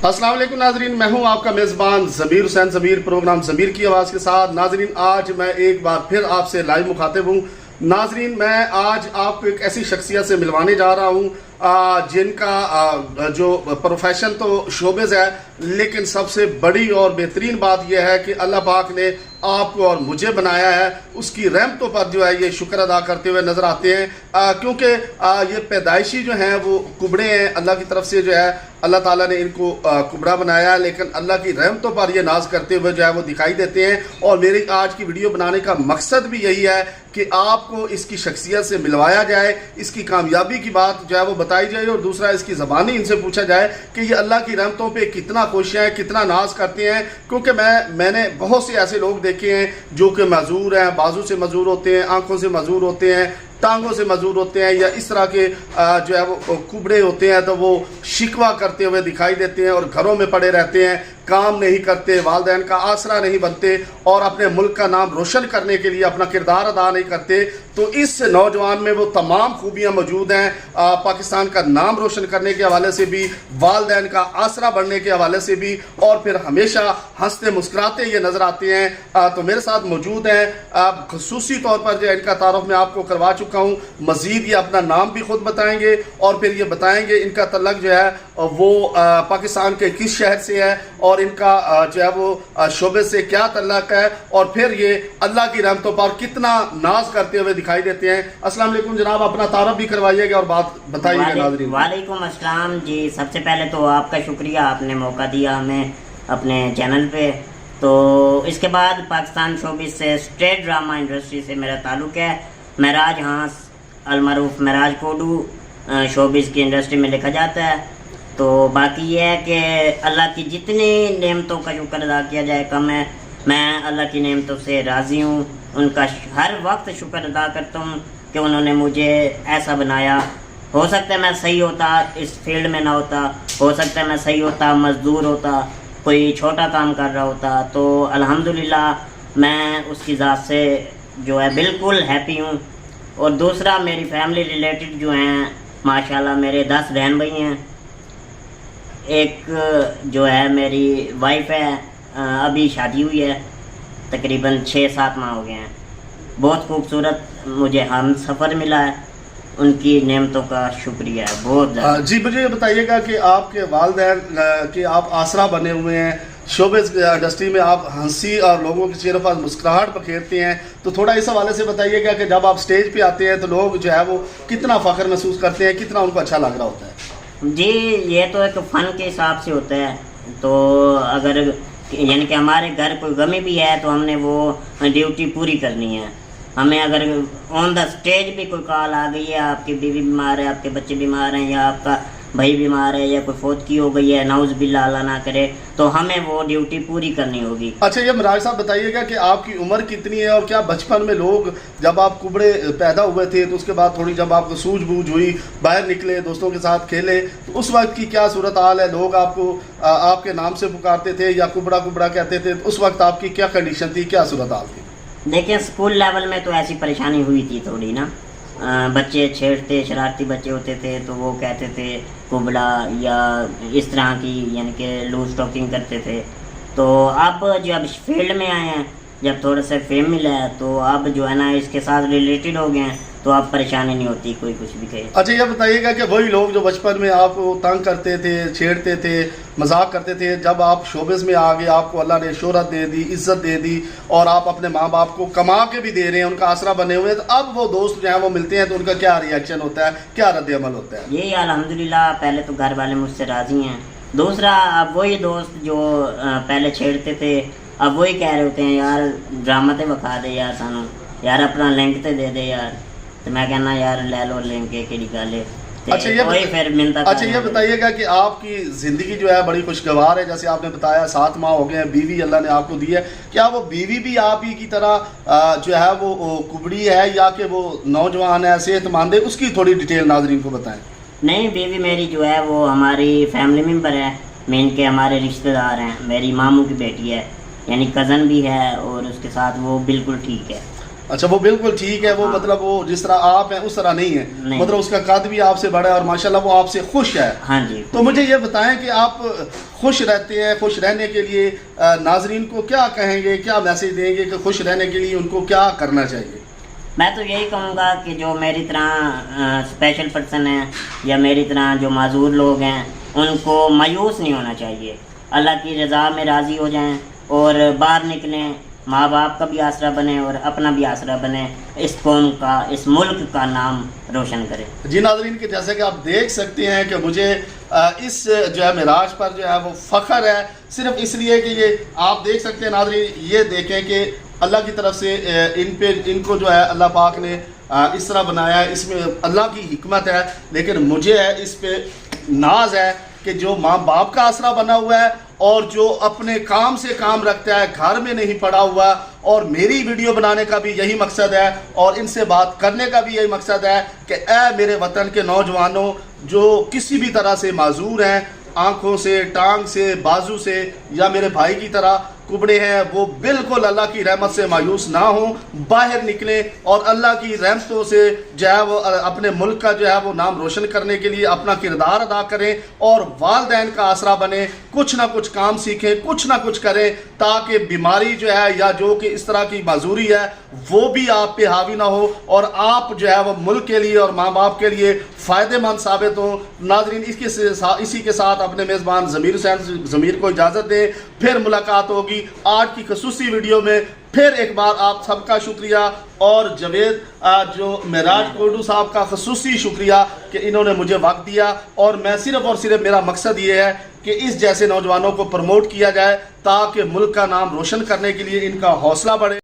अस्सलाम वालेकुम नाजरीन, मैं हूं आपका मेज़बान ज़मीर हुसैन ज़मीर, प्रोग्राम ज़मीर की आवाज़ के साथ। नाजरीन, आज मैं एक बार फिर आपसे लाइव मुखातिब हूं। नाजरीन, मैं आज आपको एक ऐसी शख्सियत से मिलवाने जा रहा हूं जिनका जो प्रोफेशन तो शोबिज़ है, लेकिन सबसे बड़ी और बेहतरीन बात यह है कि अल्लाह पाक ने आपको और मुझे बनाया है। उसकी रहमतों पर जो है ये शुक्र अदा करते हुए नज़र आते हैं, क्योंकि ये पैदाइशी जो हैं वो कुबड़े हैं। अल्लाह की तरफ से जो है अल्लाह ताला ने इनको कुबड़ा बनाया है, लेकिन अल्लाह की रहमतों पर ये नाज करते हुए जो है वो दिखाई देते हैं। और मेरी आज की वीडियो बनाने का मकसद भी यही है कि आपको इसकी शख्सियत से मिलवाया जाए, इसकी कामयाबी की बात जो है वो बताई जाए, और दूसरा इसकी ज़बानी इनसे पूछा जाए कि ये अल्लाह की रहमतों पे कितना खुश हैं, कितना नाज करते हैं। क्योंकि मैंने बहुत से ऐसे लोग देखे हैं जो कि मजूर हैं, बाजू से मजूर होते हैं, आंखों से मजूर होते हैं, टांगों से मजूर होते हैं, या इस तरह के जो है वो कुबड़े होते हैं, तो वो शिकवा करते हुए दिखाई देते हैं और घरों में पड़े रहते हैं, काम नहीं करते, वालिदैन का आसरा नहीं बनते और अपने मुल्क का नाम रोशन करने के लिए अपना किरदार अदा नहीं करते। तो इस नौजवान में वो तमाम खूबियाँ मौजूद हैं, पाकिस्तान का नाम रोशन करने के हवाले से भी, वालिदैन का आसरा बनने के हवाले से भी, और फिर हमेशा हंसते मुस्कुराते ये नज़र आते हैं। तो मेरे साथ मौजूद हैं, खसूसी तौर पर जो इनका तारुफ मैं आपको करवा चुका हूँ। मज़ीद ये अपना नाम भी खुद बताएंगे और फिर ये बताएंगे इनका तल्लक जो है वो पाकिस्तान के किस शहर से है और इनका जो है वो शोबे से क्या तल्लक है, और फिर ये अल्लाह की रहमतों पर कितना नाज करते हुए दिखाई देते हैं। अस्सलाम वालेकुम जनाब, अपना तारुफ भी करवाइएगा और बात बताइएगा नाज़रीन। वालेकुम अस्सलाम जी। सबसे पहले तो आपका शुक्रिया, आपने मौका दिया हमें अपने चैनल पे। तो इसके बाद पाकिस्तान शोबिज़ से, स्टेट ड्रामा इंडस्ट्री से मेरा ताल्लुक़ है। महराज हांस अलमरूफ महराज कोडू शोबिज़ की इंडस्ट्री में लिखा जाता है। तो बाकी ये है कि अल्लाह की जितनी नेमतों का शुक्र अदा किया जाए कम है। मैं अल्लाह की नेमतों से राज़ी हूँ, उनका हर वक्त शुक्र अदा करता हूँ कि उन्होंने मुझे ऐसा बनाया। हो सकता है मैं सही होता, इस फील्ड में ना होता, हो सकता है मैं सही होता, मज़दूर होता, कोई छोटा काम कर रहा होता। तो अल्हम्दुलिल्लाह मैं उसकी ज़ात से जो है बिल्कुल हैप्पी हूँ। और दूसरा, मेरी फैमिली रिलेटेड जो हैं माशाल्लाह मेरे 10 बहन भाई हैं। एक जो है मेरी वाइफ है, अभी शादी हुई है, तकरीबन 6-7 माह हो गए हैं। बहुत खूबसूरत मुझे हम सफ़र मिला है, उनकी नेमतों का शुक्रिया है बहुत ज़्यादा। जी, मुझे ये बताइएगा कि आपके वालिदैन के आप आसरा बने हुए हैं, शोबिज़ इंडस्ट्री में आप हंसी और लोगों के चेहरे पर मुस्कुराहट बखेरते हैं। तो थोड़ा इस हवाले से बताइएगा कि जब आप स्टेज पे आते हैं तो लोग जो है वो कितना फ़ख्र महसूस करते हैं, कितना उनको अच्छा लग रहा होता है? जी, ये तो एक फ़न के हिसाब से होता है। तो अगर यानी कि हमारे घर कोई गमी भी है तो हमने वो ड्यूटी पूरी करनी है। हमें अगर ऑन द स्टेज भी कोई कॉल आ गई है, आपकी बीवी बीमार है, आपके बच्चे बीमार हैं, या आपका भाई बीमार है, या कोई फौतगी हो गई है, नाउज़ बिल्लाह अल्लाह ना करे, तो हमें वो ड्यूटी पूरी करनी होगी। अच्छा, ये महराज साहब बताइएगा कि आपकी उम्र कितनी है, और क्या बचपन में लोग जब आप कुबड़े पैदा हुए थे तो उसके बाद थोड़ी जब आपको सूझबूझ हुई, बाहर निकले, दोस्तों के साथ खेले, तो उस वक्त की क्या सूरत हाल है? लोग आपको आपके नाम से पुकारते थे या कुबड़ा कुबड़ा कहते थे? तो उस वक्त आपकी क्या कंडीशन थी, क्या सूरत हाल थी? देखिए, स्कूल लेवल में तो ऐसी परेशानी हुई थी थोड़ी ना। बच्चे छेड़ते, शरारती बच्चे होते थे तो वो कहते थे कुबड़ा, या इस तरह की यानी कि लूज टॉकिंग करते थे। तो अब जब फील्ड में आए हैं, जब थोड़ा सा फेम मिला है, तो अब जो है ना इसके साथ रिलेटेड हो गए हैं, तो अब परेशानी नहीं होती कोई कुछ भी कहे। अच्छा, ये बताइएगा कि वही लोग जो बचपन में आपको तंग करते थे, छेड़ते थे, मजाक करते थे, जब आप शोबिज़ में आ गए, आपको अल्लाह ने शोहरत दे दी, इज़्ज़त दे दी, और आप अपने माँ बाप को कमा के भी दे रहे हैं, उनका आसरा बने हुए हैं, तो अब वो दोस्त जो हैं वो मिलते हैं तो उनका क्या रिएक्शन होता है, क्या रद्द-ए-अमल होता है? यही अल्हम्दुलिल्लाह, पहले तो घर वाले मुझसे राज़ी हैं। दूसरा, अब वही दोस्त जो पहले छेड़ते थे, अब वही कह रहे होते हैं यार ड्रामा ते विखा दे यार, सानू यार अपना लिंक ते दे दे यार। तो मैं कहना यार ले लो लिंक, केड़ी गल है। अच्छा, ये बताइएगा कि आपकी ज़िंदगी जो है बड़ी खुशगवार है, जैसे आपने बताया 7 माह हो गए हैं, बीवी अल्लाह ने आपको दी है। क्या वो बीवी भी आप ही की तरह जो है वो कुबड़ी है, या कि वो नौजवान है, सेहतमंद है? उसकी थोड़ी डिटेल नाज़रीन को बताएं। नहीं, बीवी मेरी जो है वो हमारी फैमिली मेम्बर है, मेन के हमारे रिश्तेदार हैं, मेरी मामू की बेटी है, यानी कज़न भी है, और उसके साथ वो बिल्कुल ठीक है। اچھا وہ بالکل ٹھیک ہے، وہ ہاں۔ مطلب وہ جس طرح آپ ہیں اس طرح نہیں ہے، نہیں۔ مطلب اس کا قد بھی آپ سے بڑا ہے اور ماشاءاللہ وہ آپ سے خوش ہے۔ ہاں جی۔ تو مجھے یہ بتائیں کہ آپ خوش رہتے ہیں، خوش رہنے کے لیے ناظرین کو کیا کہیں گے، کیا میسج دیں گے کہ خوش رہنے کے لیے ان کو کیا کرنا چاہیے؟ میں تو یہی کہوں گا کہ جو میری طرح اسپیشل پرسن ہیں یا میری طرح جو معذور لوگ ہیں ان کو مایوس نہیں ہونا چاہیے، اللہ کی رضا میں راضی ہو جائیں اور باہر نکلیں، ماں باپ کا بھی آسرا بنیں اور اپنا بھی آسرا بنیں، اس قوم کا، اس ملک کا نام روشن کریں۔ جی ناظرین کہ جیسے کہ آپ دیکھ سکتے ہیں کہ مجھے اس جو ہے معراج پر جو ہے وہ فخر ہے، صرف اس لیے کہ یہ آپ دیکھ سکتے ہیں ناظرین، یہ دیکھیں کہ اللہ کی طرف سے ان کو جو ہے اللہ پاک نے اس طرح بنایا ہے، اس میں اللہ کی حکمت ہے، لیکن مجھے ہے اس پہ ناز ہے کہ جو ماں باپ کا آسرا بنا ہوا ہے اور جو اپنے کام سے کام رکھتا ہے، گھر میں نہیں پڑا ہوا، اور میری ویڈیو بنانے کا بھی یہی مقصد ہے اور ان سے بات کرنے کا بھی یہی مقصد ہے کہ اے میرے وطن کے نوجوانوں جو کسی بھی طرح سے معذور ہیں، آنکھوں سے، ٹانگ سے، بازو سے، یا میرے بھائی کی طرح کبڑے ہیں، وہ بالکل اللہ کی رحمت سے مایوس نہ ہوں، باہر نکلیں اور اللہ کی رحمتوں سے جو ہے وہ اپنے ملک کا جو ہے وہ نام روشن کرنے کے لیے اپنا کردار ادا کریں اور والدین کا آسرا بنیں، کچھ نہ کچھ کام سیکھیں، کچھ نہ کچھ کریں تاکہ بیماری جو ہے یا جو کہ اس طرح کی معذوری ہے وہ بھی آپ پہ حاوی نہ ہو اور آپ جو ہے وہ ملک کے لیے اور ماں باپ کے لیے فائدہ مند ثابت ہوں۔ ناظرین اسی کے ساتھ اپنے میزبان ضمیر حسین ضمیر کو اجازت دیں، پھر ملاقات ہوگی آج کی خصوصی ویڈیو میں۔ پھر ایک بار آپ سب کا شکریہ اور جاوید جو معراج کوڈو صاحب کا خصوصی شکریہ کہ انہوں نے مجھے وقت دیا، اور میں صرف اور صرف میرا مقصد یہ ہے کہ اس جیسے نوجوانوں کو پروموٹ کیا جائے تاکہ ملک کا نام روشن کرنے کے لیے ان کا حوصلہ بڑھے۔